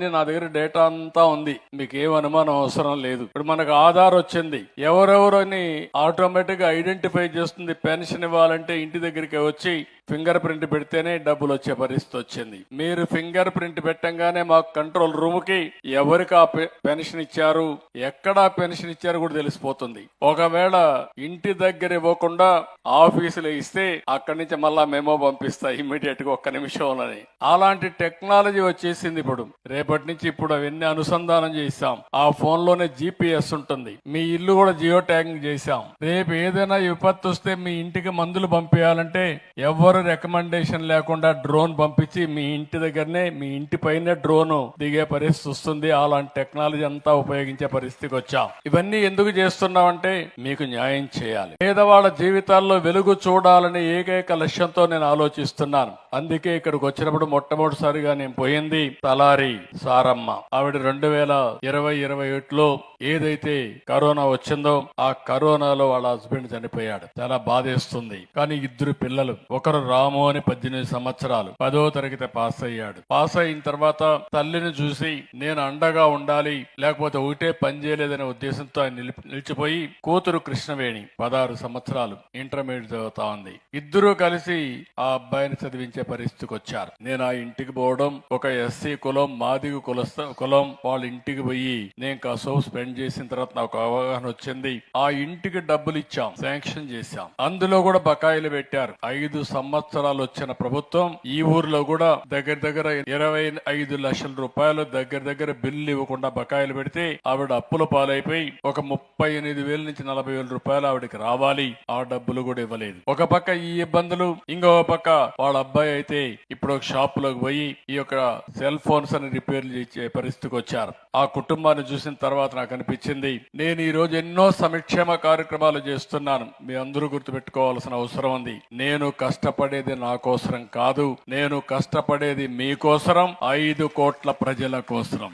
నా దగ్గర డేటా అంతా ఉంది, మీకు ఏం అనుమానం అవసరం లేదు. ఇప్పుడు మనకు ఆధార్ వచ్చింది, ఎవరెవరని ఆటోమేటిక్ గా ఐడెంటిఫై చేస్తుంది. పెన్షన్ ఇవ్వాలంటే ఇంటి దగ్గరికి వచ్చి ఫింగర్ ప్రింట్ పెడితేనే డబ్బులు వచ్చే పరిస్థితి వచ్చింది. మీరు ఫింగర్ ప్రింట్ పెట్టంగానే మాకు కంట్రోల్ రూమ్ కి ఎవరికి ఆ పెన్షన్ ఇచ్చారు, ఎక్కడ పెన్షన్ ఇచ్చారు కూడా తెలిసిపోతుంది. ఒకవేళ ఇంటి దగ్గర ఇవ్వకుండా ఆఫీసులో ఇస్తే అక్కడి నుంచి మళ్ళా మెమో పంపిస్తా ఇమ్మీడియట్ గా 1 నిమిషంలోనే. అలాంటి టెక్నాలజీ వచ్చేసింది. రేపటి నుంచి ఇప్పుడు అవన్నీ అనుసంధానం చేశాం. ఆ ఫోన్ లోనే GPS ఉంటుంది. మీ ఇల్లు కూడా జియో ట్యాగింగ్ చేశాం. రేపు ఏదైనా విపత్తు వస్తే మీ ఇంటికి మందులు పంపించాలంటే ఎవరు రికమెండేషన్ లేకుండా డ్రోన్ పంపించి మీ ఇంటి దగ్గరనే, మీ ఇంటి పైనే డ్రోన్ దిగే పరిస్థితి వస్తుంది. అలాంటి టెక్నాలజీ అంతా ఉపయోగించే పరిస్థితికి వచ్చాం. ఇవన్నీ ఎందుకు చేస్తున్నామంటే మీకు న్యాయం చేయాలి, పేదవాళ్ళ జీవితాల్లో వెలుగు చూడాలనే ఏకైక లక్ష్యంతో నేను ఆలోచిస్తున్నాను. అందుకే ఇక్కడికి వచ్చినప్పుడు మొట్టమొదటిసారిగా నేను పోయింది తలారి సారమ్మ. ఆవిడ 2020-21లో ఏదైతే కరోనా వచ్చిందో ఆ కరోనాలో వాళ్ళ హస్బెండ్ చనిపోయాడు. చాలా బాధేస్తుంది. కానీ 2 పిల్లలు, ఒకరు రాము అని 18 సంవత్సరాలు, 10వ తరగతి పాస్ అయ్యాడు. పాస్ అయిన తర్వాత తల్లిని చూసి నేను అండగా ఉండాలి, లేకపోతే ఒకటే పని చేయలేదనే ఉద్దేశంతో ఆయన నిలిచిపోయి కూతురు కృష్ణవేణి 16 సంవత్సరాలు ఇంటర్మీడియట్ చదువుతా ఉంది. 2 కలిసి ఆ అబ్బాయిని చదివించే పరిస్థితికి వచ్చారు. నేను ఆ ఇంటికి పోవడం, ఒక ఎస్సీ కులం మాదిగ కులం వాళ్ళ ఇంటికి పోయి నేను కాసేపు స్పెండ్ చేసిన తర్వాత నాకు అవగాహన వచ్చింది. ఆ ఇంటికి డబ్బులు ఇచ్చాం, శాంక్షన్ చేశాం. అందులో కూడా బకాయిలు పెట్టారు. 5 సంవత్సరాలు వచ్చిన ప్రభుత్వం ఈ ఊర్లో కూడా దగ్గర 25 లక్షల రూపాయలు దగ్గర బిల్లు ఇవ్వకుండా బకాయిలు పెడితే ఆవిడ అప్పుల పాలైపోయి ఒక 38,000 నుంచి 40,000 రూపాయలు ఆవిడకి రావాలి. ఆ డబ్బులు కూడా ఇవ్వలేదు. ఒక పక్క ఈ ఇబ్బందులు, ఇంకో పక్క వాళ్ళ అబ్బాయి అయితే ఇప్పుడు ఒక షాప్ లోకి పోయి ఈ యొక్క సెల్ ఫోన్స్ అని రిపేర్లు చేసే పరిస్థితికి వచ్చారు. ఆ కుటుంబాన్ని చూసిన తర్వాత నాకు అనిపించింది, నేను ఈ రోజు ఎన్నో సంక్షేమ కార్యక్రమాలు చేస్తున్నాను. మీ అందరూ గుర్తుపెట్టుకోవాల్సిన అవసరం ఉంది. నేను కష్టపడేది నా కోసరం కాదు, నేను కష్టపడేది మీకోసరం, 5 కోట్ల ప్రజల కోసరం.